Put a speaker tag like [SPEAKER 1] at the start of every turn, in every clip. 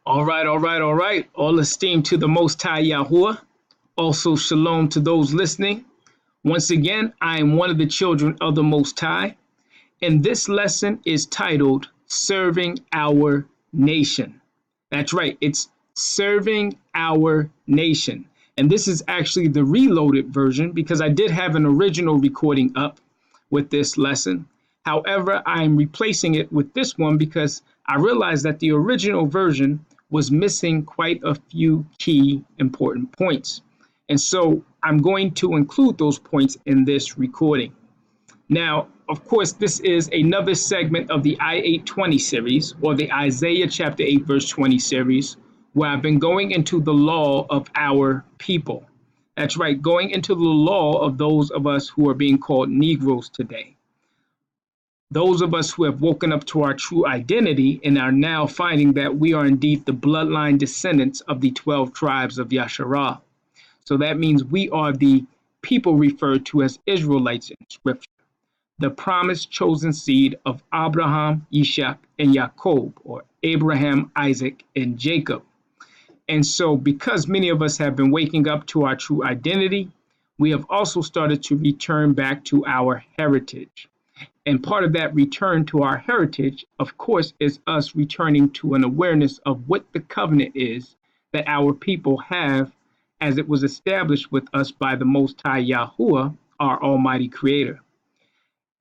[SPEAKER 1] All right, all right, all right. All esteem to the Most High Yahuwah. Also, shalom to those listening. Once again, I am one of the children of the Most High, and this lesson is titled Serving Our Nation. That's right, it's Serving Our Nation. And this is actually the reloaded version because I did have an original recording up with this lesson. However, I'm replacing it with this one because I realized that the original version was missing quite a few key important points. And so I'm going to include those points in this recording. Now, of course, this is another segment of the I-820 series, or the Isaiah chapter 8, verse 20 series, where I've been going into the law of our people. That's right, going into the law of those of us who are being called Negroes today. Those of us who have woken up to our true identity and are now finding that we are indeed the bloodline descendants of the 12 tribes of YASHARALYM. So that means we are the people referred to as Israelites in Scripture, the promised chosen seed of Abraham, Ishak, and Jacob, or Abraham, Isaac, and Jacob. And so because many of us have been waking up to our true identity, we have also started to return back to our heritage. And part of that return to our heritage, of course, is us returning to an awareness of what the covenant is that our people have as it was established with us by the Most High Yahuwah, our Almighty Creator.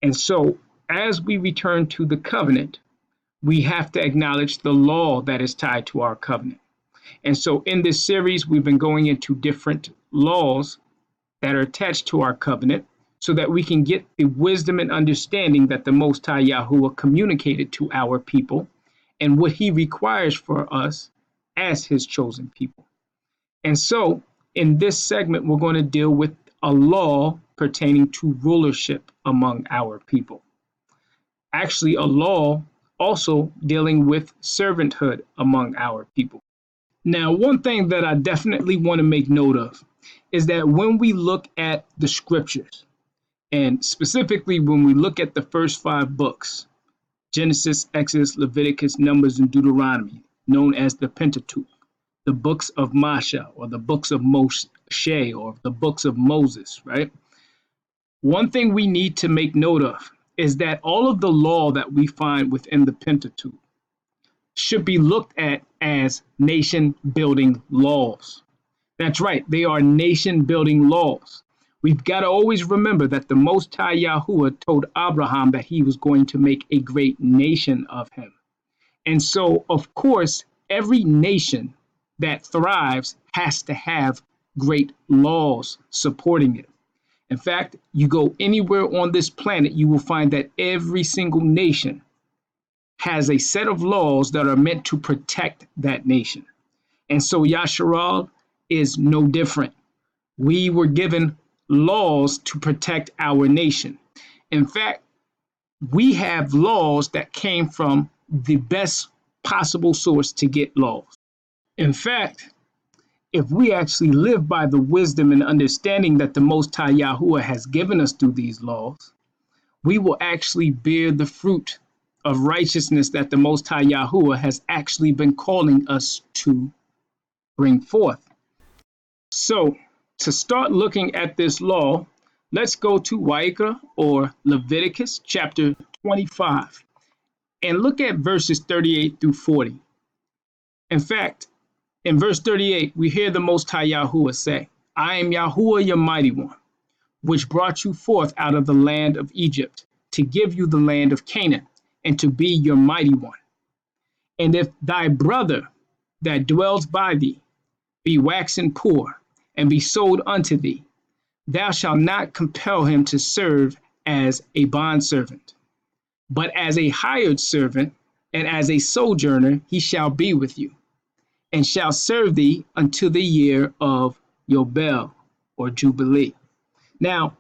[SPEAKER 1] And so as we return to the covenant, we have to acknowledge the law that is tied to our covenant. And so in this series, we've been going into different laws that are attached to our covenant so that we can get the wisdom and understanding that the Most High Yahuwah communicated to our people and what he requires for us as his chosen people. And so in this segment, we're going to deal with a law pertaining to rulership among our people. Actually, a law also dealing with servanthood among our people. Now, one thing that I definitely want to make note of is that when we look at the scriptures, and specifically when we look at the first 5 books, Genesis, Exodus, Leviticus, Numbers, and Deuteronomy, known as the Pentateuch, the books of Masha, or the books of Moshe, or the books of Moses, right? One thing we need to make note of is that all of the law that we find within the Pentateuch should be looked at as nation-building laws. That's right, they are nation-building laws. We've got to always remember that the Most High Yahuwah told Abraham that he was going to make a great nation of him. And so, of course, every nation that thrives has to have great laws supporting it. In fact, you go anywhere on this planet, you will find that every single nation has a set of laws that are meant to protect that nation. And so YASHARAL is no different. We were given laws to protect our nation. In fact, we have laws that came from the best possible source to get laws. In fact, if we actually live by the wisdom and understanding that the Most High Yahuwah has given us through these laws, we will actually bear the fruit of righteousness that the Most High Yahuwah has actually been calling us to bring forth. So, to start looking at this law, let's go to Rigor, or Leviticus chapter 25, and look at verses 38 through 40. In fact, in verse 38, we hear the Most High Yahuwah say, I am Yahuwah, your mighty one, which brought you forth out of the land of Egypt, to give you the land of Canaan, and to be your mighty one. And if thy brother that dwells by thee be waxen poor, and be sold unto thee, thou shalt not compel him to serve as a bondservant, but as a hired servant, and as a sojourner he shall be with you, and shall serve thee until the year of Yobel, or Jubilee. Now,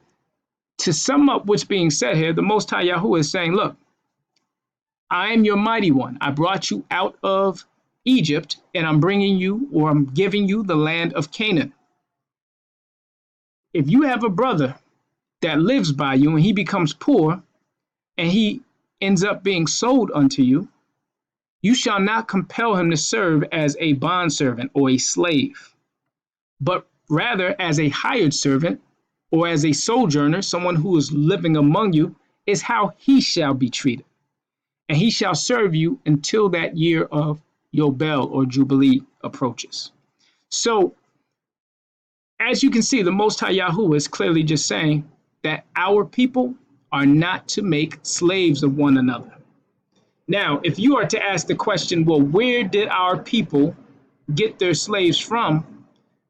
[SPEAKER 1] to sum up what's being said here, the Most High Yahuwah is saying, look, I am your mighty one. I brought you out of Egypt, and I'm bringing you, or I'm giving you the land of Canaan. If you have a brother that lives by you and he becomes poor and he ends up being sold unto you, You shall not compel him to serve as a bondservant or a slave, but rather as a hired servant or as a sojourner, someone who is living among you, is how he shall be treated. And he shall serve you until that year of Yobel or Jubilee approaches. So, as you can see, the Most High Yahuwah is clearly just saying that our people are not to make slaves of one another. Now, if you are to ask the question, well, where did our people get their slaves from?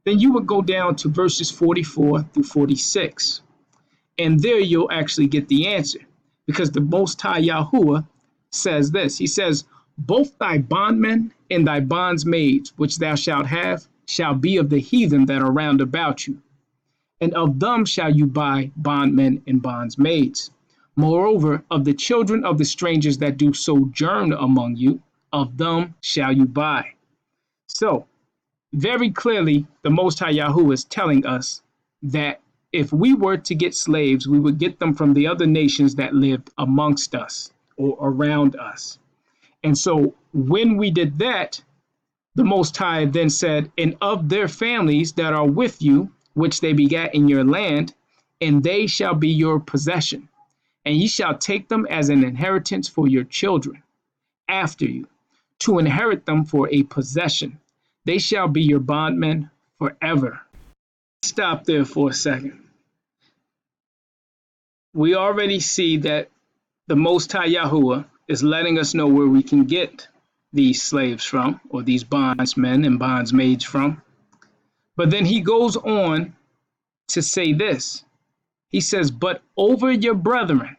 [SPEAKER 1] Then you would go down to verses 44 through 46. And there you'll actually get the answer, because the Most High Yahuwah says this. He says, both thy bondmen and thy bondsmaids, which thou shalt have, shall be of the heathen that are round about you, and of them shall you buy bondmen and bondsmaids. Moreover, of the children of the strangers that do sojourn among you, of them shall you buy. So, very clearly, the Most High Yahuwah is telling us that if we were to get slaves, we would get them from the other nations that lived amongst us or around us. And so when we did that, the Most High then said, and of their families that are with you, which they begat in your land, and they shall be your possession. And ye shall take them as an inheritance for your children after you, to inherit them for a possession. They shall be your bondmen forever. Stop there for a second. We already see that the Most High Yahuwah is letting us know where we can get these slaves from, or these bondsmen and bondsmaids from. But then he goes on to say this. He says, but over your brethren,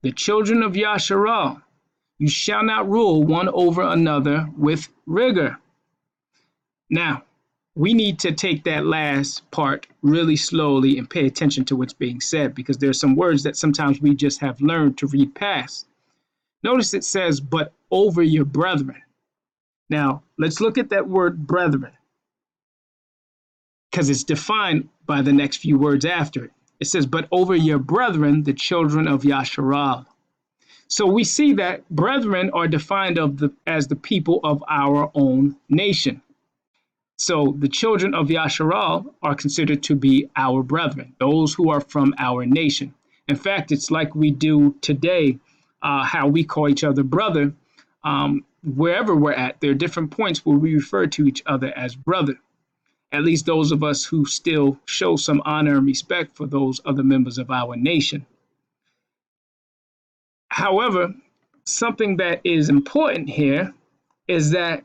[SPEAKER 1] the children of YASHARALIYM, you shall not rule one over another with rigor. Now, we need to take that last part really slowly and pay attention to what's being said, because there's some words that sometimes we just have learned to read past. Notice it says, but over your brethren. Now, let's look at that word brethren, because it's defined by the next few words after it. It says, but over your brethren, the children of YASHARAL. So we see that brethren are defined as the people of our own nation. So the children of YASHARAL are considered to be our brethren, those who are from our nation. In fact, it's like we do today, how we call each other brother. Wherever we're at, there are different points where we refer to each other as brother. At least those of us who still show some honor and respect for those other members of our nation. However, something that is important here is that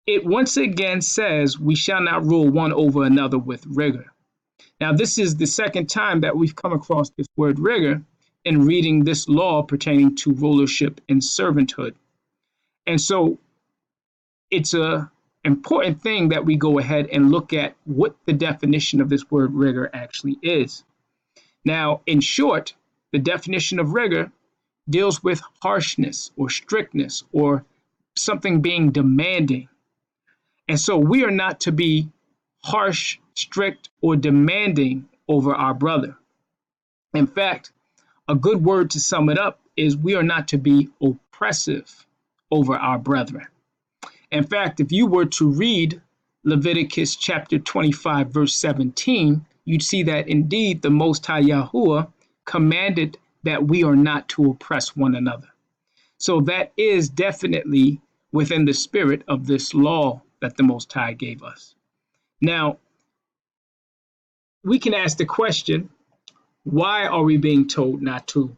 [SPEAKER 1] it once again says we shall not rule one over another with rigor. Now, this is the second time that we've come across this word rigor in reading this law pertaining to rulership and servanthood. And so it's an important thing that we go ahead and look at what the definition of this word rigor actually is. Now, in short, the definition of rigor deals with harshness or strictness or something being demanding. And so we are not to be harsh, strict, or demanding over our brother. In fact, a good word to sum it up is we are not to be oppressive over our brethren. In fact, if you were to read Leviticus chapter 25, verse 17, you'd see that indeed the Most High Yahuwah commanded that we are not to oppress one another. So that is definitely within the spirit of this law that the Most High gave us. Now, we can ask the question, why are we being told not to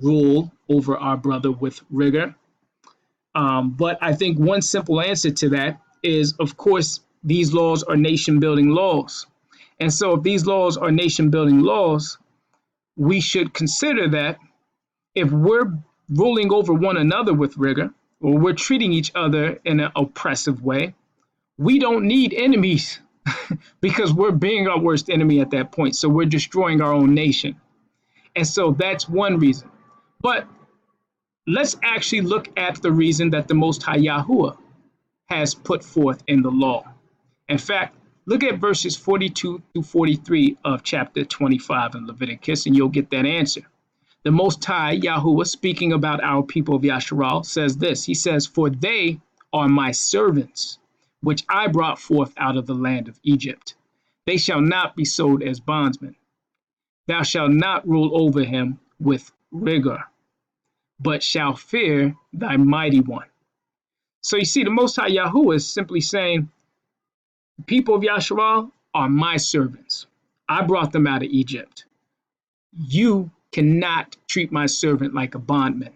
[SPEAKER 1] rule over our brother with rigor? But I think one simple answer to that is, of course, these laws are nation-building laws. And so if these laws are nation-building laws, we should consider that if we're ruling over one another with rigor, or we're treating each other in an oppressive way, we don't need enemies because we're being our worst enemy at that point. So we're destroying our own nation. And so that's one reason. But let's actually look at the reason that the Most High Yahuwah has put forth in the law. In fact, look at verses 42 through 43 of chapter 25 in Leviticus, and you'll get that answer. The Most High, Yahuwah, speaking about our people of Yasharal, says this. He says, "For they are my servants, which I brought forth out of the land of Egypt. They shall not be sold as bondsmen. Thou shalt not rule over him with rigor, but shall fear thy mighty one." So you see, the Most High Yahuwah is simply saying, the people of Yasharal are my servants. I brought them out of Egypt. You cannot treat my servant like a bondman.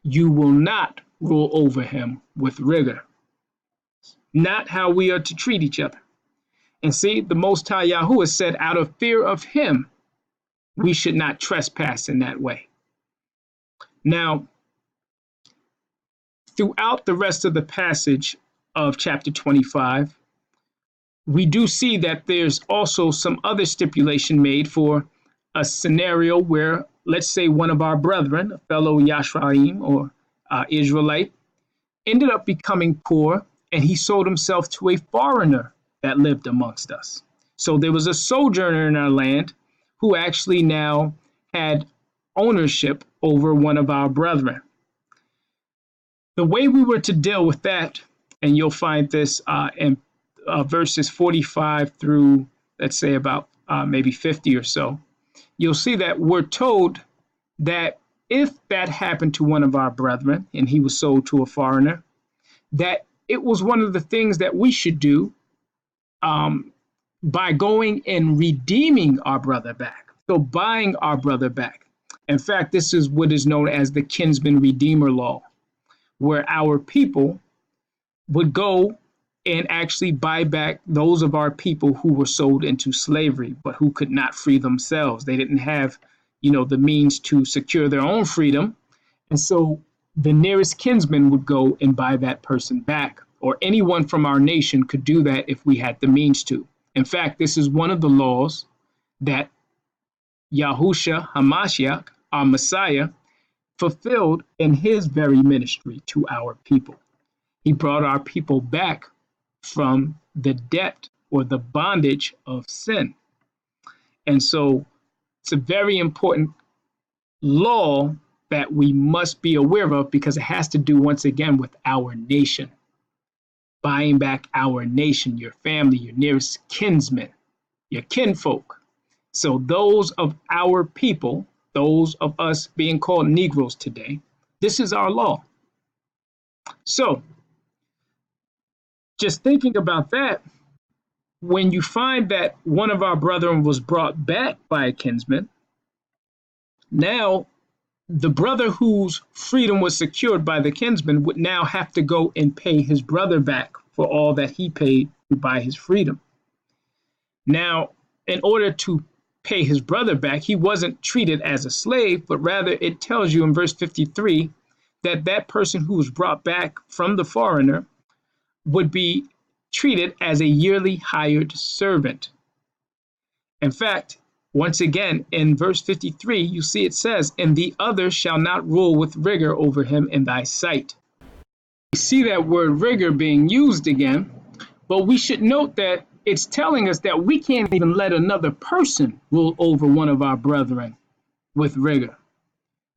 [SPEAKER 1] You will not rule over him with rigor. Not how we are to treat each other. And see, the Most High Yahuwah said, out of fear of him, we should not trespass in that way. Now, throughout the rest of the passage of chapter 25, we do see that there's also some other stipulation made for a scenario where, let's say, one of our brethren, a fellow YASHARALIYM or Israelite, ended up becoming poor, and he sold himself to a foreigner that lived amongst us. So there was a sojourner in our land who actually now had ownership over one of our brethren. The way we were to deal with that, and you'll find this in verses 45 through, let's say, about maybe 50 or so, you'll see that we're told that if that happened to one of our brethren and he was sold to a foreigner, that it was one of the things that we should do by going and redeeming our brother back. So buying our brother back. In fact, this is what is known as the Kinsman Redeemer Law, where our people would go and actually buy back those of our people who were sold into slavery, but who could not free themselves. They didn't have, the means to secure their own freedom. And so the nearest kinsman would go and buy that person back, or anyone from our nation could do that if we had the means to. In fact, this is one of the laws that Yahusha HaMashiach, our Messiah, fulfilled in his very ministry to our people. He brought our people back from the debt or the bondage of sin. And so it's a very important law that we must be aware of, because it has to do once again with our nation. Buying back our nation, your family, your nearest kinsmen, your kinfolk. So those of our people, those of us being called Negroes today, this is our law. So just thinking about that, when you find that one of our brethren was brought back by a kinsman, now the brother whose freedom was secured by the kinsman would now have to go and pay his brother back for all that he paid to buy his freedom. Now, in order to pay his brother back, he wasn't treated as a slave, but rather it tells you in verse 53 that that person who was brought back from the foreigner would be treated as a yearly hired servant. In fact, once again, in verse 53, you see it says, "And the other shall not rule with rigor over him in thy sight." We see that word rigor being used again, but we should note that it's telling us that we can't even let another person rule over one of our brethren with rigor.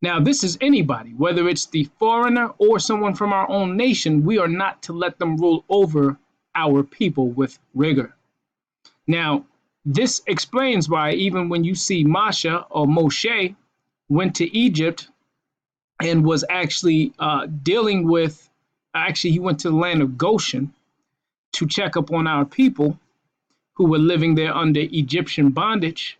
[SPEAKER 1] Now, this is anybody, whether it's the foreigner or someone from our own nation, we are not to let them rule over our people with rigor. Now, this explains why even when you see Masha or Moshe went to Egypt and was actually dealing with, he went to the land of Goshen to check up on our people who were living there under Egyptian bondage.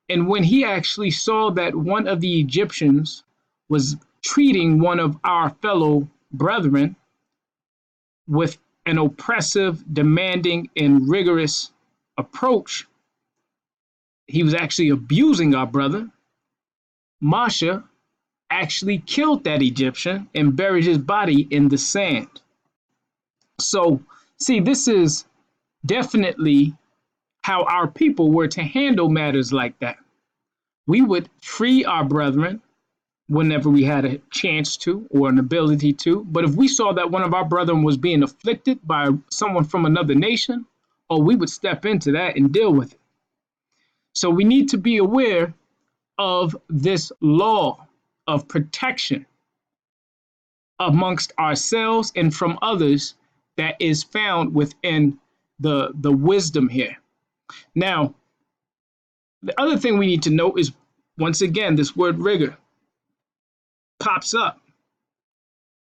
[SPEAKER 1] And when he actually saw that one of the Egyptians was treating one of our fellow brethren with an oppressive, demanding, and rigorous approach, he was actually abusing our brother. Masha actually killed that Egyptian and buried his body in the sand. So, see, this is definitely how our people were to handle matters like that. We would free our brethren whenever we had a chance to or an ability to. But if we saw that one of our brethren was being afflicted by someone from another nation, we would step into that and deal with it. So we need to be aware of this law of protection amongst ourselves and from others that is found within the wisdom here. Now, the other thing we need to note is, once again, this word rigor pops up.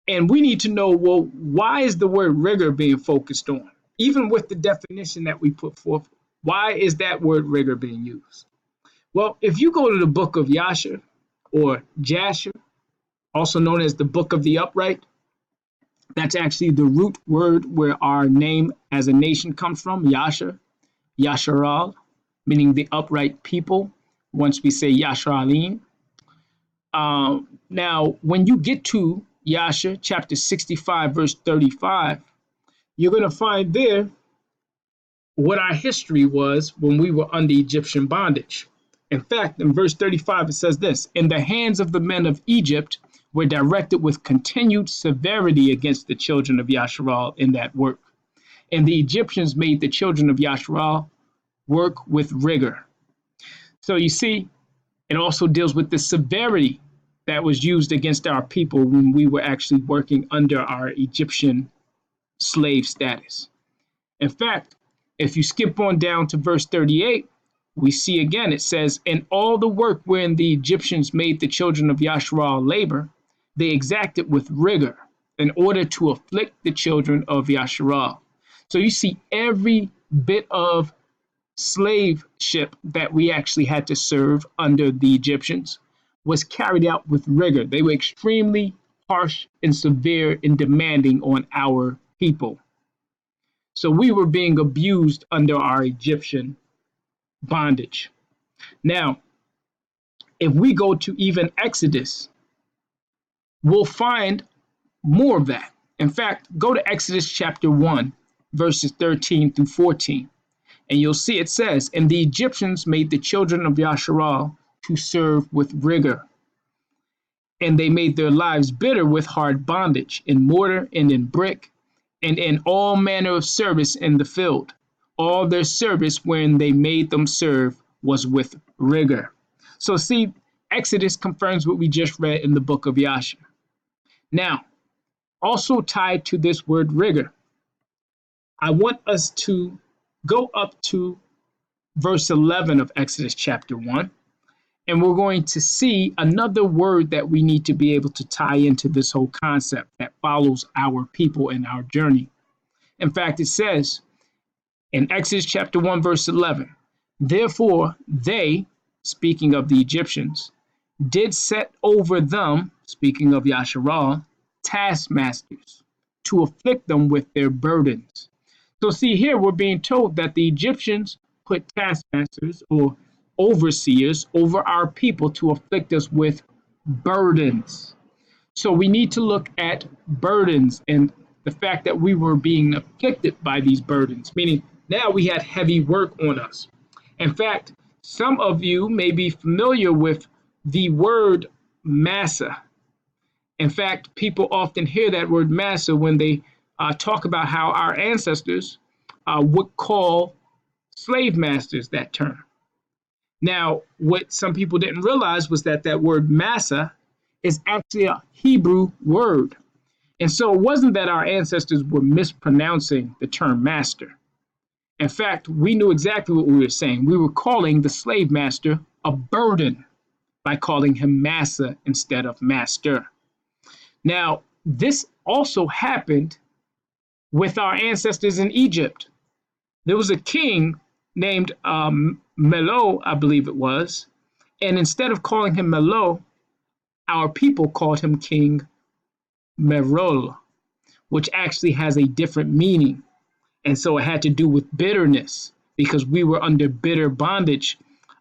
[SPEAKER 1] And we need to know, well, why is the word rigor being focused on? Even with the definition that we put forth, why is that word rigor being used? Well, if you go to the book of Yasha or Jasher, also known as the book of the upright, that's actually the root word where our name as a nation comes from, Yasha, YASHARAL, meaning the upright people, once we say YASHARALIYM. Now, when you get to Yasha, chapter 65, verse 35, you're going to find there what our history was when we were under Egyptian bondage. In fact, in verse 35, it says this: "In the hands of the men of Egypt were directed with continued severity against the children of Yasharal in that work. And the Egyptians made the children of Yasharal work with rigor." So you see, it also deals with the severity that was used against our people when we were actually working under our Egyptian slave status. In fact, if you skip on down to verse 38, we see again, it says, "In all the work wherein the Egyptians made the children of Yasharal labor, they exacted with rigor in order to afflict the children of Yasharal." So you see every bit of slave ship that we actually had to serve under the Egyptians was carried out with rigor. They were extremely harsh and severe and demanding on our people. So we were being abused under our Egyptian bondage. Now, if we go to even Exodus, we'll find more of that. In fact, go to Exodus chapter 1, verses 13 through 14, and you'll see it says, "And the Egyptians made the children of Yasharal to serve with rigor. And they made their lives bitter with hard bondage, in mortar and in brick, and in all manner of service in the field. All their service wherein they made them serve was with rigor." So see, Exodus confirms what we just read in the book of Yasha. Now, also tied to this word rigor, I want us to go up to verse 11 of Exodus chapter 1. And we're going to see another word that we need to be able to tie into this whole concept that follows our people and our journey. In fact, it says in Exodus chapter 1, verse 11, "Therefore they," speaking of the Egyptians, "did set over them," speaking of Yasharal, "taskmasters to afflict them with their burdens." So see here, we're being told that the Egyptians put taskmasters or overseers over our people to afflict us with burdens. So we need to look at burdens and the fact that we were being afflicted by these burdens, meaning now we had heavy work on us. In fact, some of you may be familiar with the word massa. In fact, people often hear that word massa when they talk about how our ancestors would call slave masters that term. Now, what some people didn't realize was that that word massa is actually a Hebrew word. And so it wasn't that our ancestors were mispronouncing the term master. In fact, we knew exactly what we were saying. We were calling the slave master a burden by calling him massa instead of master. Now, this also happened with our ancestors in Egypt. There was a king named Merola, I believe it was, and instead of calling him Merola, our people called him King Merola, which actually has a different meaning. And so it had to do with bitterness because we were under bitter bondage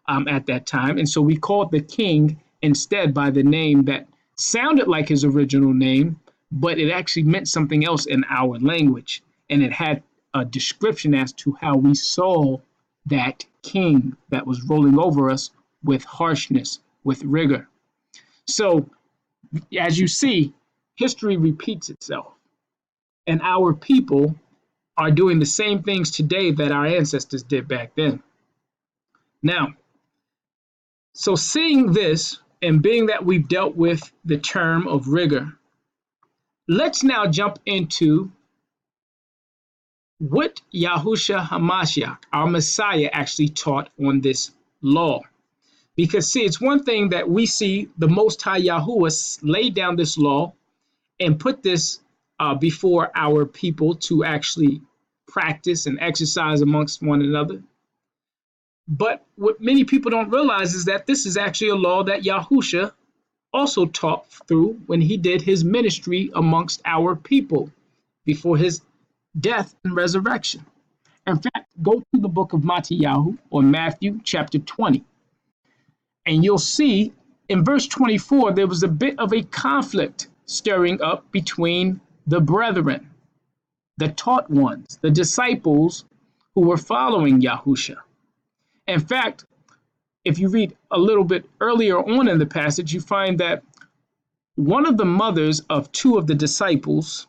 [SPEAKER 1] at that time. And so we called the king instead by the name that sounded like his original name, but it actually meant something else in our language. And it had a description as to how we saw that king that was rolling over us with harshness, with rigor. So as you see, history repeats itself, and our people are doing the same things today that our ancestors did back then. Now, So seeing this, and being that we've dealt with the term of rigor, let's now jump into what Yahusha HaMashiach, our Messiah, actually taught on this law. Because see, it's one thing that we see the Most High Yahuwah lay down this law and put this before our people to actually practice and exercise amongst one another. But what many people don't realize is that this is actually a law that Yahusha also taught through when he did his ministry amongst our people before his death and resurrection. In fact, go to the book of Matthew or Matthew chapter 20, and you'll see in verse 24 there was a bit of a conflict stirring up between the brethren, the taught ones, the disciples who were following Yahusha. In fact, if you read a little bit earlier on in the passage, you find that one of the mothers of two of the disciples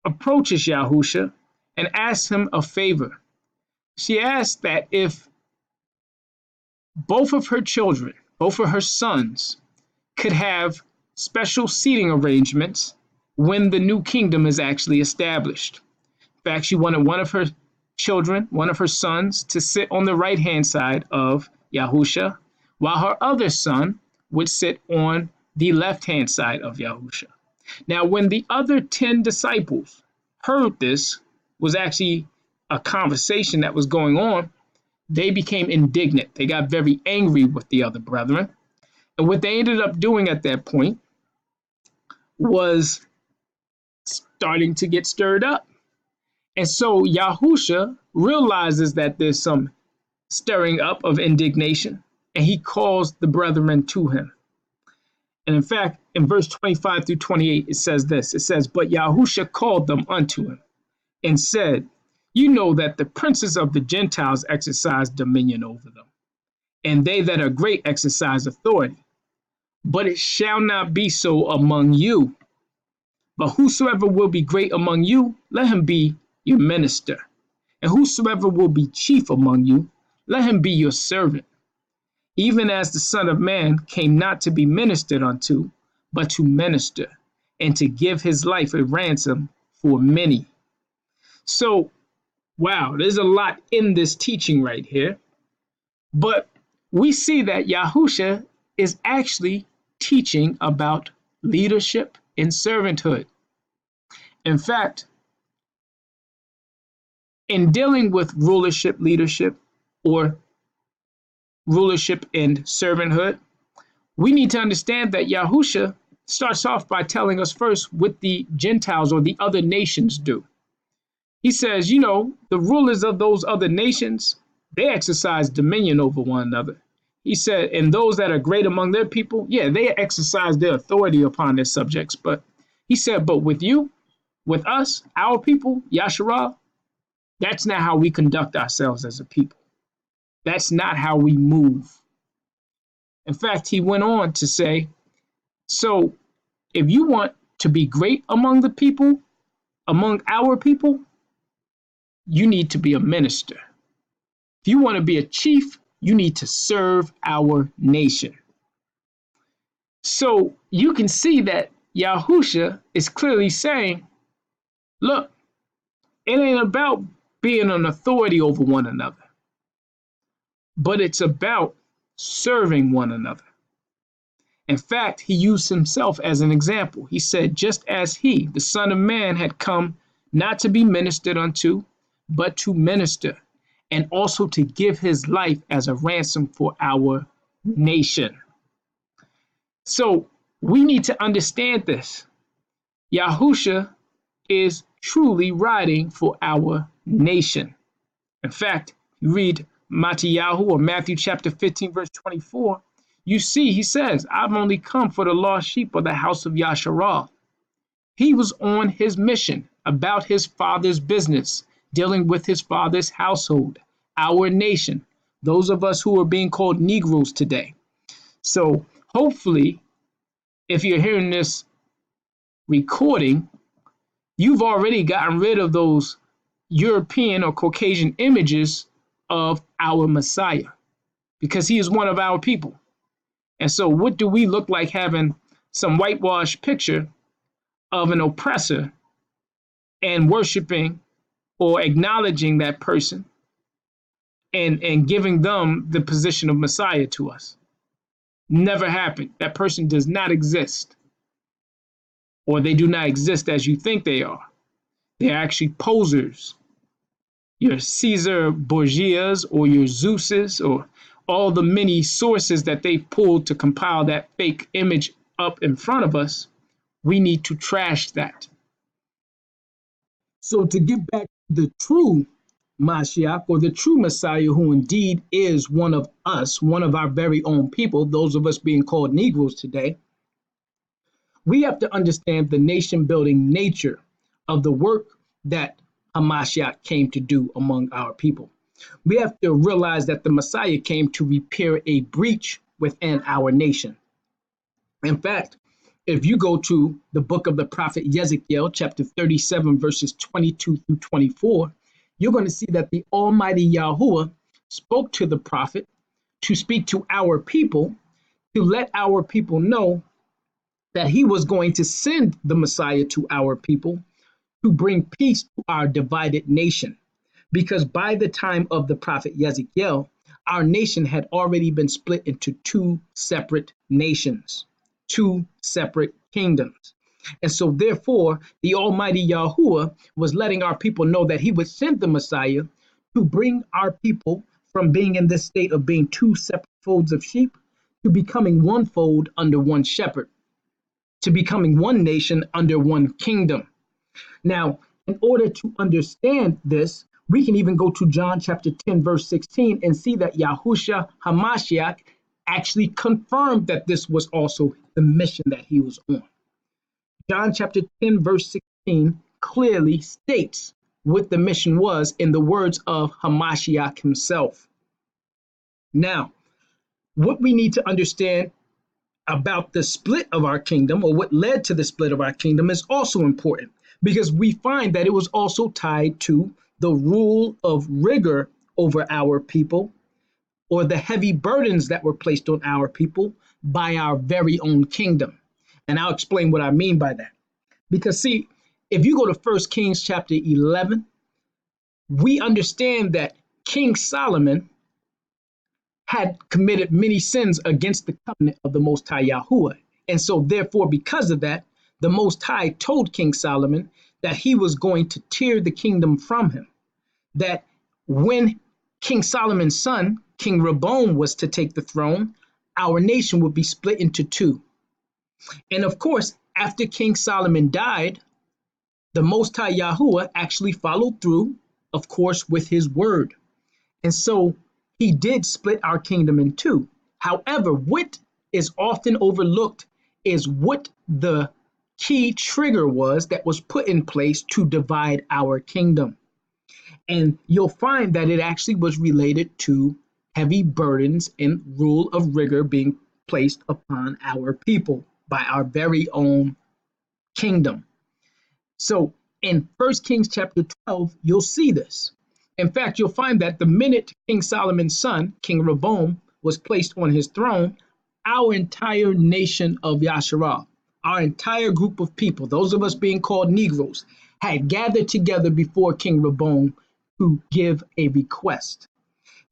[SPEAKER 1] approaches Yahusha and asks him a favor. She asked that if both of her children, both of her sons, could have special seating arrangements when the new kingdom is actually established. In fact, she wanted one of her children, one of her sons, to sit on the right-hand side of Yahusha, while her other son would sit on the left-hand side of Yahusha. Now, when the other 10 disciples heard this, was actually a conversation that was going on, they became indignant. They got very angry with the other brethren. And what they ended up doing at that point was starting to get stirred up. And so Yahusha realizes that there's some stirring up of indignation, and he calls the brethren to him. And in fact, in verse 25 through 28, it says this. It says, "But Yahusha called them unto him and said, You know that the princes of the Gentiles exercise dominion over them, and they that are great exercise authority. But it shall not be so among you. But whosoever will be great among you, let him be your minister. And whosoever will be chief among you, let him be your servant. Even as the Son of Man came not to be ministered unto, but to minister, and to give his life a ransom for many." So, wow, there's a lot in this teaching right here. But we see that Yahusha is actually teaching about leadership and servanthood. In fact, in dealing with rulership, leadership, or rulership and servanthood, we need to understand that Yahusha starts off by telling us first what the Gentiles or the other nations do. He says, you know, the rulers of those other nations, they exercise dominion over one another. He said, and those that are great among their people, yeah, they exercise their authority upon their subjects. But he said, but with you, with us, our people, YASHARALIYM, that's not how we conduct ourselves as a people. That's not how we move. In fact, he went on to say, so if you want to be great among the people, among our people, you need to be a minister. If you want to be a chief, you need to serve our nation. So you can see that Yahusha is clearly saying, look, it ain't about being an authority over one another, but it's about serving one another. In fact, he used himself as an example. He said, just as he, the Son of Man, had come not to be ministered unto, but to minister, and also to give his life as a ransom for our nation. So we need to understand this. Yahusha is truly writing for our nation. In fact, you read Matthew or Matthew chapter 15, verse 24, you see he says, I've only come for the lost sheep of the house of YASHARALIYM. He was on his mission about his father's business, dealing with his father's household, our nation, those of us who are being called Negroes today. So hopefully, if you're hearing this recording, you've already gotten rid of those European or Caucasian images of our Messiah. because he is one of our people. And so what do we look like having some whitewashed picture of an oppressor and worshiping or acknowledging that person and giving them the position of Messiah to us? Never happened. That person does not exist, or they do not exist as you think they are. They're actually posers. Your Caesar Borgias or your Zeuses or all the many sources that they pulled to compile that fake image up in front of us, we need to trash that. So to get back to the true Mashiach, or the true Messiah, who indeed is one of us, one of our very own people, those of us being called Negroes today, we have to understand the nation building nature of the work that Hamashiach came to do among our people. We have to realize that the Messiah came to repair a breach within our nation. In fact, if you go to the book of the prophet Ezekiel, chapter 37, verses 22 through 24, you're going to see that the Almighty Yahuwah spoke to the prophet to speak to our people, to let our people know that he was going to send the Messiah to our people to bring peace to our divided nation. Because by the time of the prophet Ezekiel, our nation had already been split into two separate nations, two separate kingdoms. And so therefore, the Almighty Yahuwah was letting our people know that he would send the Messiah to bring our people from being in this state of being two separate folds of sheep to becoming one fold under one shepherd, to becoming one nation under one kingdom. Now, in order to understand this, we can even go to John chapter 10, verse 16, and see that Yahusha Hamashiach actually confirmed that this was also the mission that he was on. John chapter 10, verse 16 clearly states what the mission was in the words of Hamashiach himself. Now, what we need to understand about the split of our kingdom, or what led to the split of our kingdom, is also important, because we find that it was also tied to the rule of rigor over our people, or the heavy burdens that were placed on our people by our very own kingdom. And I'll explain what I mean by that. Because see, if you go to 1 Kings chapter 11, we understand that King Solomon had committed many sins against the covenant of the Most High Yahuwah. And so therefore, because of that, the Most High told King Solomon that he was going to tear the kingdom from him. That when King Solomon's son, King Rehoboam, was to take the throne, our nation would be split into two. And of course, after King Solomon died, the Most High Yahuwah actually followed through, of course, with his word. And so he did split our kingdom in two. However, what is often overlooked is what the key trigger was that was put in place to divide our kingdom. And you'll find that it actually was related to heavy burdens and rule of rigor being placed upon our people by our very own kingdom. So in 1 Kings chapter 12, you'll see this. In fact, you'll find that the minute King Solomon's son, King Rehoboam, was placed on his throne, our entire nation of Yasharal, our entire group of people, those of us being called Negroes, had gathered together before King Rehoboam to give a request.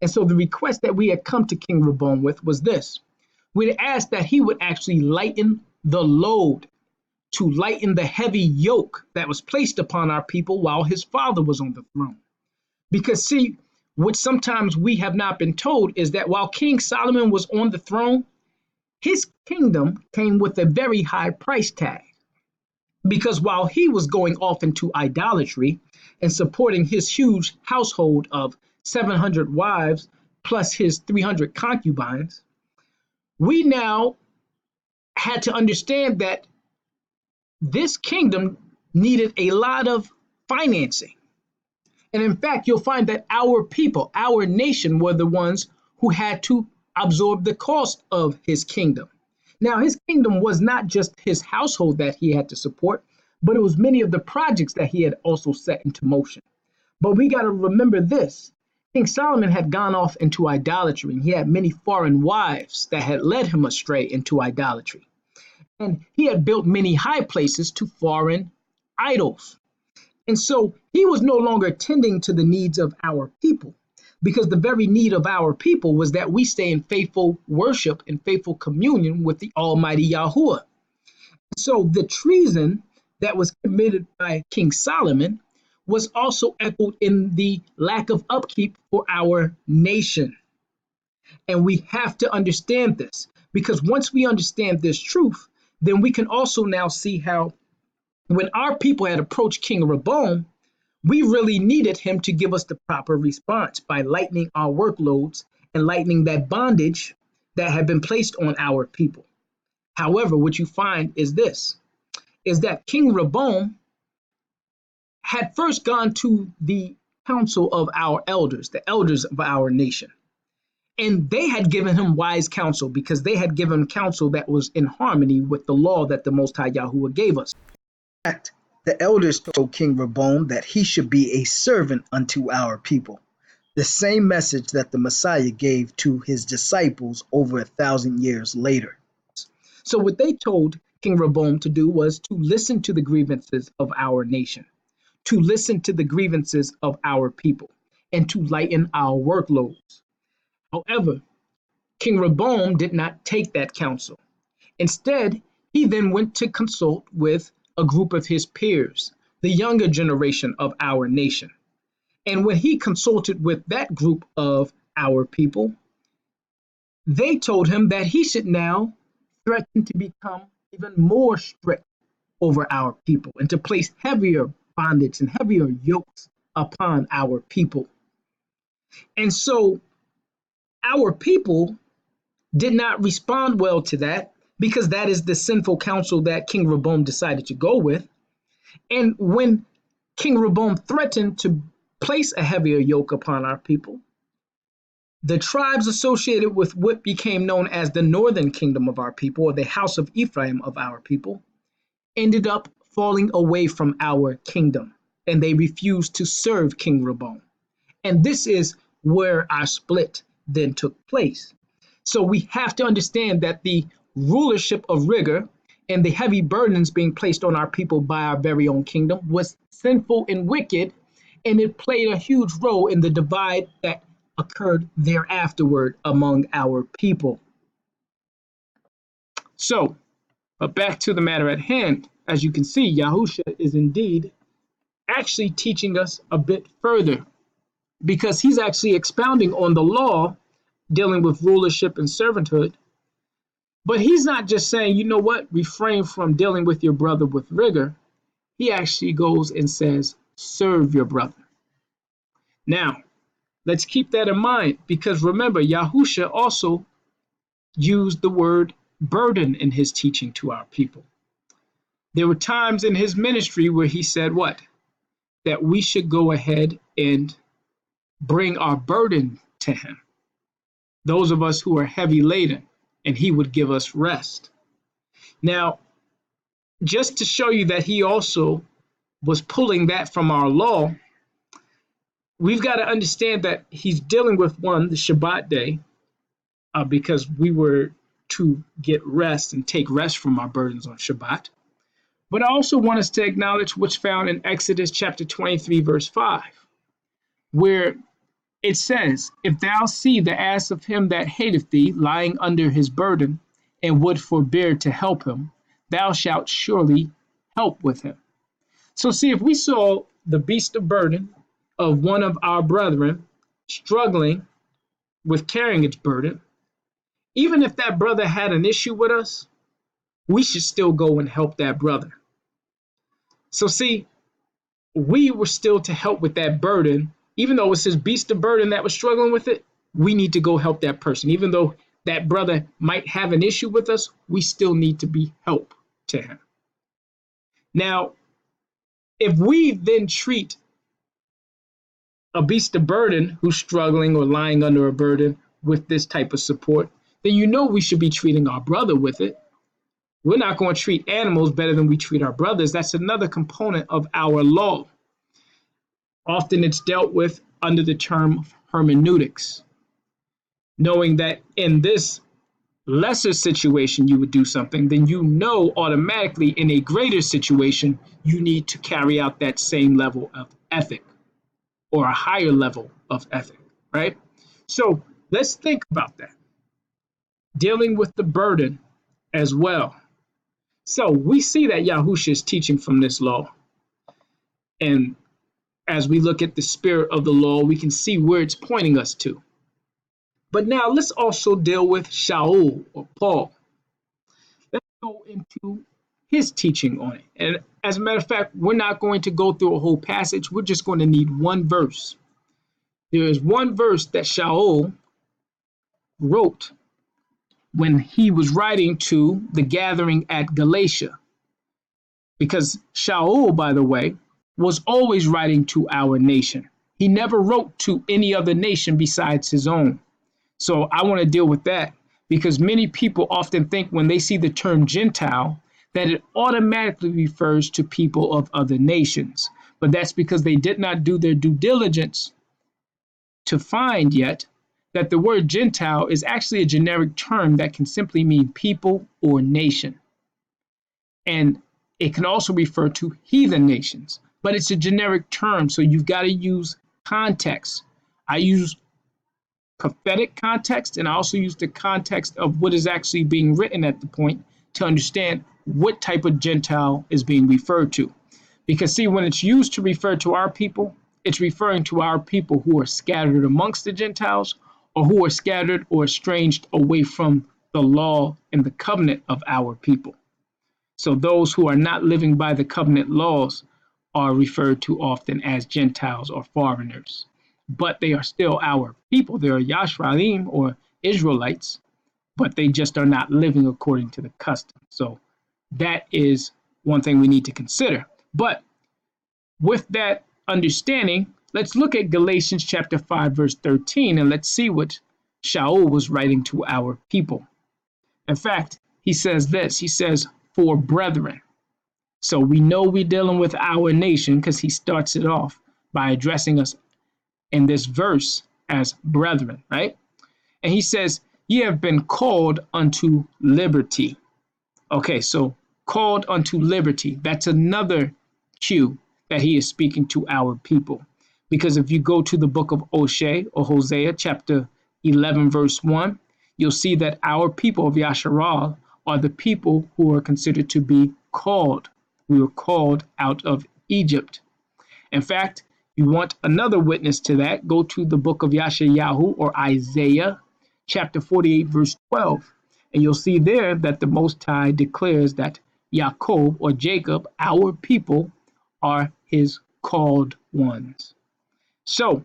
[SPEAKER 1] And so the request that we had come to King Rehoboam with was this. We had asked that he would actually lighten the load, to lighten the heavy yoke that was placed upon our people while his father was on the throne. Because see, what sometimes we have not been told is that while King Solomon was on the throne, his kingdom came with a very high price tag. Because while he was going off into idolatry and supporting his huge household of 700 wives plus his 300 concubines, we now had to understand that this kingdom needed a lot of financing. And in fact, you'll find that our people, our nation, were the ones who had to absorb the cost of his kingdom. Now, his kingdom was not just his household that he had to support, but it was many of the projects that he had also set into motion. But we got to remember this, King Solomon had gone off into idolatry, and he had many foreign wives that had led him astray into idolatry. And he had built many high places to foreign idols. And so he was no longer tending to the needs of our people, because the very need of our people was that we stay in faithful worship and faithful communion with the Almighty Yahuwah. So the treason that was committed by King Solomon was also echoed in the lack of upkeep for our nation. And we have to understand this, because once we understand this truth, then we can also now see how when our people had approached King Rehoboam, we really needed him to give us the proper response by lightening our workloads and lightening that bondage that had been placed on our people. However, what you find is this, is that King Rehoboam had first gone to the council of our elders, the elders of our nation. And they had given him wise counsel, because they had given counsel that was in harmony with the law that the Most High Yahuwah gave us. In fact, the elders told King Rehoboam that he should be a servant unto our people, the same message that the Messiah gave to his disciples over 1,000 years later. So what they told King Rehoboam to do was to listen to the grievances of our nation, to listen to the grievances of our people, and to lighten our workloads. However, King Rehoboam did not take that counsel. Instead, he then went to consult with a group of his peers, the younger generation of our nation. And when he consulted with that group of our people, they told him that he should now threaten to become even more strict over our people and to place heavier bondage and heavier yokes upon our people. And so our people did not respond well to that, because that is the sinful counsel that King Rehoboam decided to go with. And when King Rehoboam threatened to place a heavier yoke upon our people, the tribes associated with what became known as the northern kingdom of our people, or the house of Ephraim of our people, ended up falling away from our kingdom, and they refused to serve King Rehoboam. And this is where our split then took place. So we have to understand that the rulership of Rigor and the heavy burdens being placed on our people by our very own kingdom was sinful and wicked, and it played a huge role in the divide that occurred thereafterward among our people. So, but back to the matter at hand, as you can see, Yahusha is indeed actually teaching us a bit further, because he's actually expounding on the law dealing with rulership and servanthood. But he's not just saying, you know what, refrain from dealing with your brother with rigor. He actually goes and says, serve your brother. Now, let's keep that in mind, because remember, Yahusha also used the word burden in his teaching to our people. There were times in his ministry where he said what? That we should go ahead and bring our burden to him, those of us who are heavy laden, and he would give us rest. Now, just to show you that he also was pulling that from our law, we've got to understand that he's dealing with, one, the Shabbat day, because we were to get rest and take rest from our burdens on Shabbat. But I also want us to acknowledge what's found in Exodus chapter 23, verse 5, where it says, if thou see the ass of him that hateth thee lying under his burden, and would forbear to help him, thou shalt surely help with him. So see, if we saw the beast of burden of one of our brethren struggling with carrying its burden, even if that brother had an issue with us, we should still go and help that brother. So see, we were still to help with that burden. Even though it's his beast of burden that was struggling with it, we need to go help that person. Even though that brother might have an issue with us, we still need to be help to him. Now, if we then treat a beast of burden who's struggling or lying under a burden with this type of support, then you know we should be treating our brother with it. We're not going to treat animals better than we treat our brothers. That's another component of our law. Often it's dealt with under the term hermeneutics, knowing that in this lesser situation you would do something, then you know automatically in a greater situation you need to carry out that same level of ethic or a higher level of ethic, right? So let's think about that. Dealing with the burden as well. So we see that Yahusha is teaching from this law. And as we look at the spirit of the law, we can see where it's pointing us to. But now let's also deal with SHA'UL or Paul. Let's go into his teaching on it. And as a matter of fact, we're not going to go through a whole passage. We're just going to need one verse. There is one verse that SHA'UL wrote when he was writing to the gathering at Galatia. Because SHA'UL, by the way, was always writing to our nation. He never wrote to any other nation besides his own. So I want to deal with that because many people often think when they see the term Gentile that it automatically refers to people of other nations. But that's because they did not do their due diligence to find yet that the word Gentile is actually a generic term that can simply mean people or nation. And it can also refer to heathen nations, but it's a generic term, so you've got to use context. I use prophetic context, and I also use the context of what is actually being written at the point to understand what type of Gentile is being referred to. Because see, when it's used to refer to our people, it's referring to our people who are scattered amongst the Gentiles or who are scattered or estranged away from the law and the covenant of our people. So those who are not living by the covenant laws are referred to often as Gentiles or foreigners. But they are still our people. They are YASHARALIYM or Israelites, but they just are not living according to the custom. So that is one thing we need to consider. But with that understanding, let's look at Galatians chapter 5, verse 13, and let's see what SHA'UL was writing to our people. In fact, he says this, he says, for brethren. So we know we're dealing with our nation because he starts it off by addressing us in this verse as brethren, right? And he says, ye have been called unto liberty. Okay, so called unto liberty. That's another cue that he is speaking to our people. Because if you go to the book of Hosea, chapter 11, verse 1, you'll see that our people of Yasharal are the people who are considered to be called. We were called out of Egypt. In fact, you want another witness to that, go to the book of Yeshayahu or Isaiah, chapter 48, verse 12. And you'll see there that the Most High declares that Jacob or Jacob, our people, are his called ones. So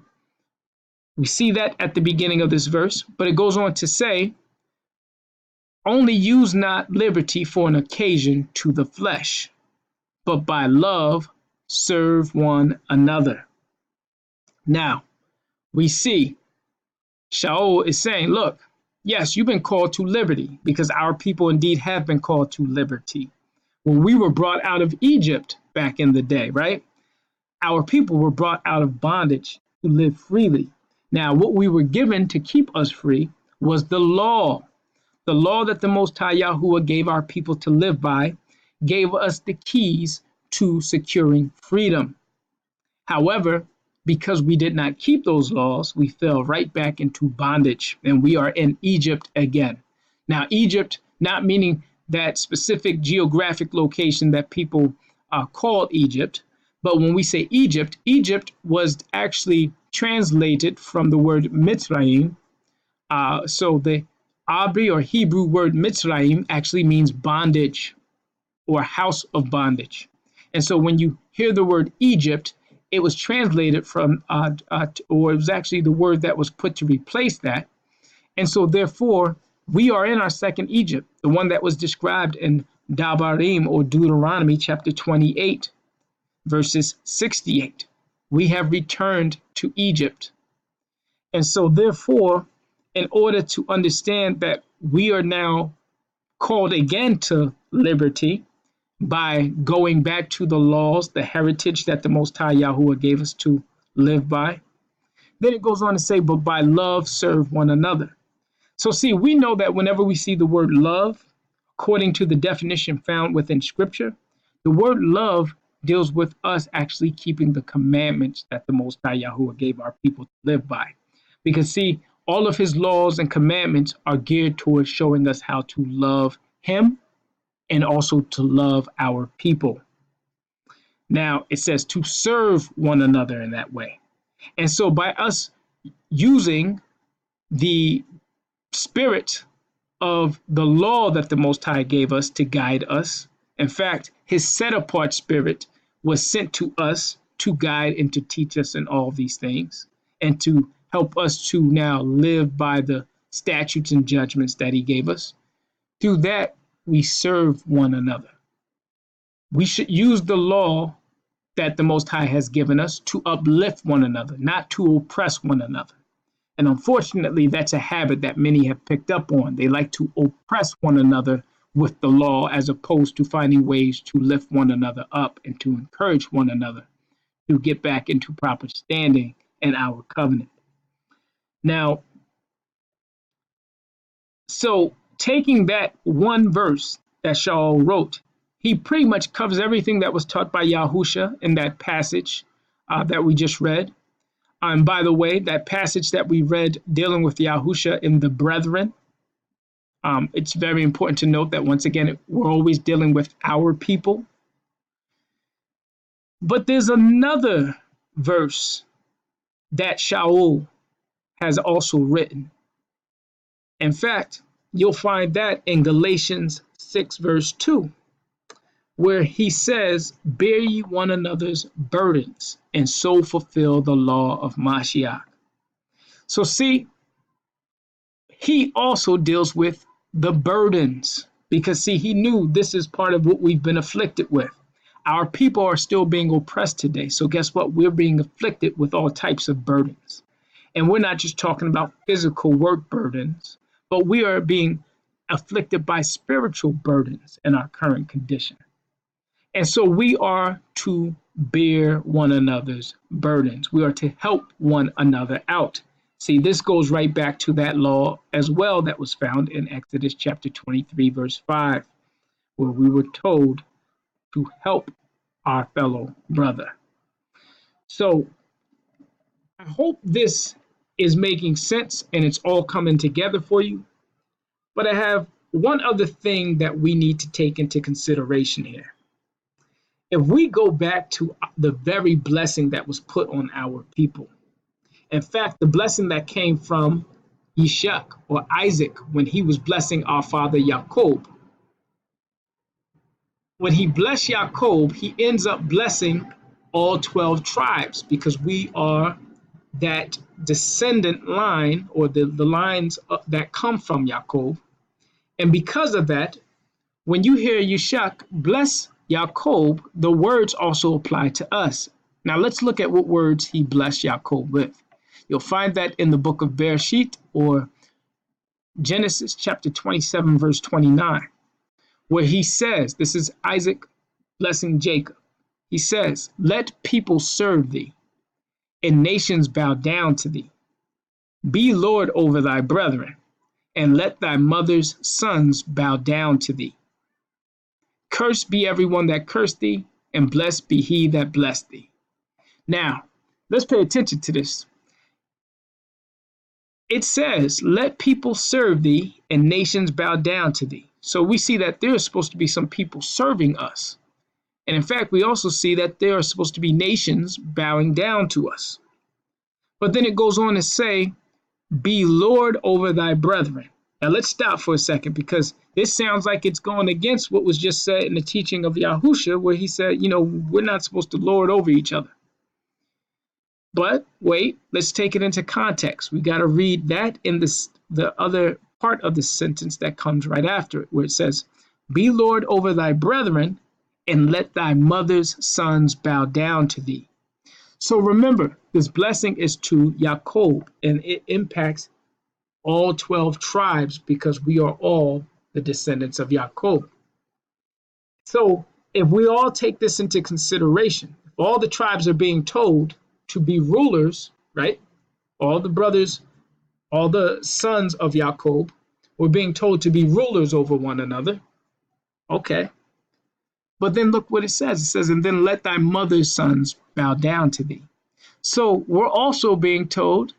[SPEAKER 1] we see that at the beginning of this verse, but it goes on to say, only use not liberty for an occasion to the flesh, but by love serve one another. Now, we see SHA'UL is saying, look, yes, you've been called to liberty because our people indeed have been called to liberty. When we were brought out of Egypt back in the day, right? Our people were brought out of bondage to live freely. Now, what we were given to keep us free was the law that the Most High Yahuwah gave our people to live by, gave us the keys to securing freedom. However, because we did not keep those laws, we fell right back into bondage, and we are in Egypt again. Now, Egypt, not meaning that specific geographic location that people call Egypt, but when we say Egypt, Egypt was actually translated from the word Mitzrayim. So the Abri or Hebrew word Mitzrayim actually means bondage or house of bondage. And so when you hear the word Egypt, it was translated from, or it was actually the word that was put to replace that. And so therefore, we are in our second Egypt, the one that was described in Dabarim or Deuteronomy chapter 28, verses 68. We have returned to Egypt. And so therefore, in order to understand that we are now called again to liberty by going back to the laws, the heritage that the Most High Yahuwah gave us to live by, Then it goes on to say, but by love serve one another. So see, we know that whenever we see the word love, according to the definition found within Scripture, the word love deals with us actually keeping the commandments that the Most High Yahuwah gave our people to live by. Because see, all of his laws and commandments are geared towards showing us how to love him and also to love our people. Now, it says to serve one another in that way. And so by us using the spirit of the law that the Most High gave us to guide us, in fact, his set-apart spirit was sent to us to guide and to teach us in all these things and to help us to now live by the statutes and judgments that he gave us. Through that, we serve one another. We should use the law that the Most High has given us to uplift one another, not to oppress one another. And unfortunately, that's a habit that many have picked up on. They like to oppress one another with the law as opposed to finding ways to lift one another up and to encourage one another to get back into proper standing in our covenant. Now, so taking that one verse that SHA'UL wrote, he pretty much covers everything that was taught by Yahusha in that passage that we just read. And by the way, that passage that we read dealing with Yahusha in the brethren, it's very important to note that once again, we're always dealing with our people. But there's another verse that SHA'UL has also written. In fact, you'll find that in Galatians 6 verse 2, where he says, bear ye one another's burdens and so fulfill the law of Mashiach. So see, he also deals with the burdens because see, he knew this is part of what we've been afflicted with. Our people are still being oppressed today. So guess what? We're being afflicted with all types of burdens. And we're not just talking about physical work burdens, but we are being afflicted by spiritual burdens in our current condition. And so we are to bear one another's burdens. We are to help one another out. See, this goes right back to that law as well that was found in Exodus chapter 23, verse 5, where we were told to help our fellow brother. So I hope this is making sense and it's all coming together for you. But I have one other thing that we need to take into consideration here. If we go back to the very blessing that was put on our people, in fact, the blessing that came from Yishak or Isaac when he was blessing our father Jacob, when he blessed Jacob, he ends up blessing all 12 tribes because we are that descendant line or the lines that come from Jacob. And because of that, when you hear Yishak bless Jacob, the words also apply to us. Now let's look at what words he blessed Jacob with. You'll find that in the book of Bereshit or Genesis chapter 27, verse 29, where he says, this is Isaac blessing Jacob. He says, let people serve thee and nations bow down to thee. Be Lord over thy brethren and let thy mother's sons bow down to thee. Cursed be everyone that cursed thee, and blessed be he that blessed thee. Now, let's pay attention to this. It says, let people serve thee, and nations bow down to thee. So we see that there are supposed to be some people serving us. And in fact, we also see that there are supposed to be nations bowing down to us. But then it goes on to say, be Lord over thy brethren. Now let's stop for a second because this sounds like it's going against what was just said in the teaching of Yahusha, where he said, we're not supposed to lord over each other. But wait, let's take it into context. We got to read that in the other part of the sentence that comes right after it, where it says, be Lord over thy brethren and let thy mother's sons bow down to thee. So remember, this blessing is to Jacob and it impacts all 12 tribes because we are all the descendants of Jacob. So if we all take this into consideration, if all the tribes are being told to be rulers, right, All the brothers, all the sons of Jacob were being told to be rulers over one another. Okay. But then look what it says. It says, and then let thy mother's sons bow down to thee. So we're also being told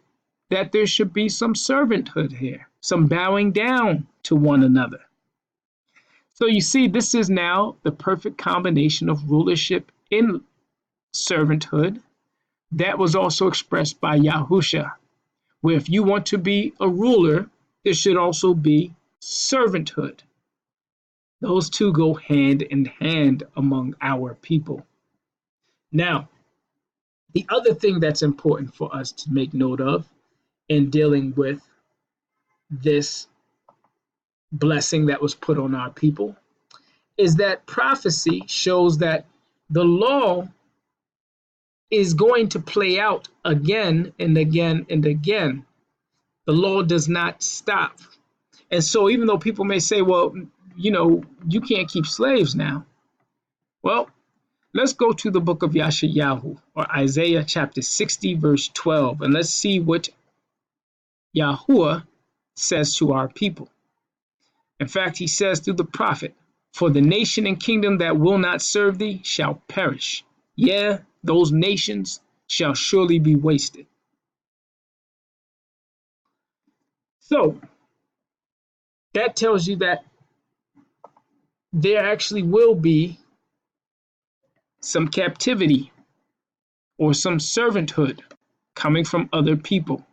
[SPEAKER 1] that there should be some servanthood here, some bowing down to one another. So you see, this is now the perfect combination of rulership in servanthood that was also expressed by Yahusha, where if you want to be a ruler, there should also be servanthood. Those two go hand in hand among our people. Now, the other thing that's important for us to make note of in dealing with this blessing that was put on our people is that prophecy shows that the law is going to play out again and again and again. The law does not stop. And so even though people may say, well, you can't keep slaves now. Well, let's go to the book of Yeshayahu, or Isaiah chapter 60, verse 12, and let's see what Yahuwah says to our people. In fact, he says through the prophet, for the nation and kingdom that will not serve thee shall perish. Yeah, those nations shall surely be wasted. So that tells you that there actually will be some captivity or some servanthood coming from other people.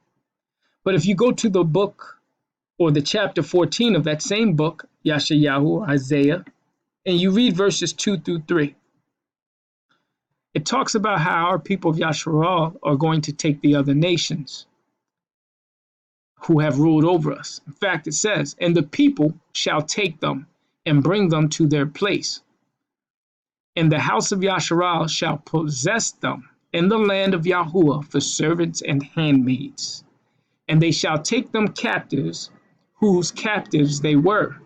[SPEAKER 1] But if you go to the book or the chapter 14 of that same book, Yeshayahu, Isaiah, and you read verses 2 through 3, it talks about how our people of Yasharal are going to take the other nations who have ruled over us. In fact, it says, and the people shall take them and bring them to their place. And the house of Yasharal shall possess them in the land of Yahuwah for servants and handmaids. And they shall take them captives, whose captives they were.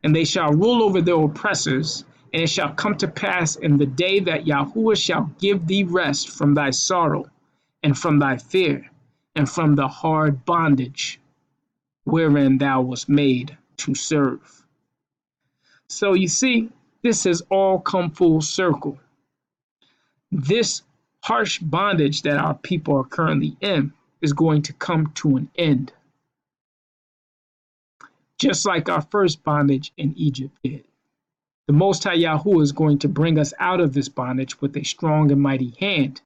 [SPEAKER 1] And they shall rule over their oppressors. And it shall come to pass in the day that Yahuwah shall give thee rest from thy sorrow, and from thy fear, and from the hard bondage wherein thou wast made to serve. So you see, this has all come full circle. This harsh bondage that our people are currently in is going to come to an end. Just like our first bondage in Egypt did. The Most High Yahuwah is going to bring us out of this bondage with a strong and mighty hand.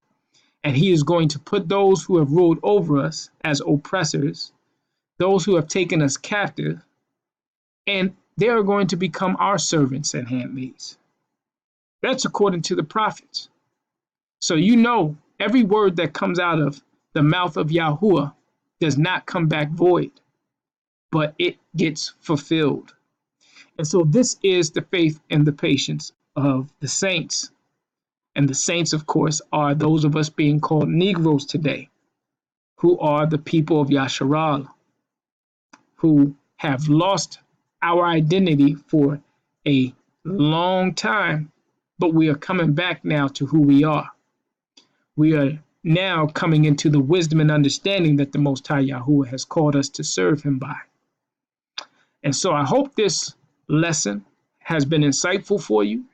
[SPEAKER 1] And he is going to put those who have ruled over us as oppressors, those who have taken us captive, and they are going to become our servants and handmaids. That's according to the prophets. So every word that comes out of the mouth of Yahuwah does not come back void, but it gets fulfilled. And so this is the faith and the patience of the saints. And the saints, of course, are those of us being called Negroes today, who are the people of Yasharal, who have lost our identity for a long time, but we are coming back now to who we are. We are now coming into the wisdom and understanding that the Most High Yahuwah has called us to serve him by. And so I hope this lesson has been insightful for you.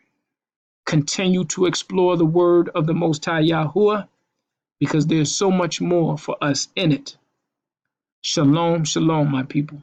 [SPEAKER 1] Continue to explore the word of the Most High Yahuwah, because there's so much more for us in it. Shalom, shalom, my people.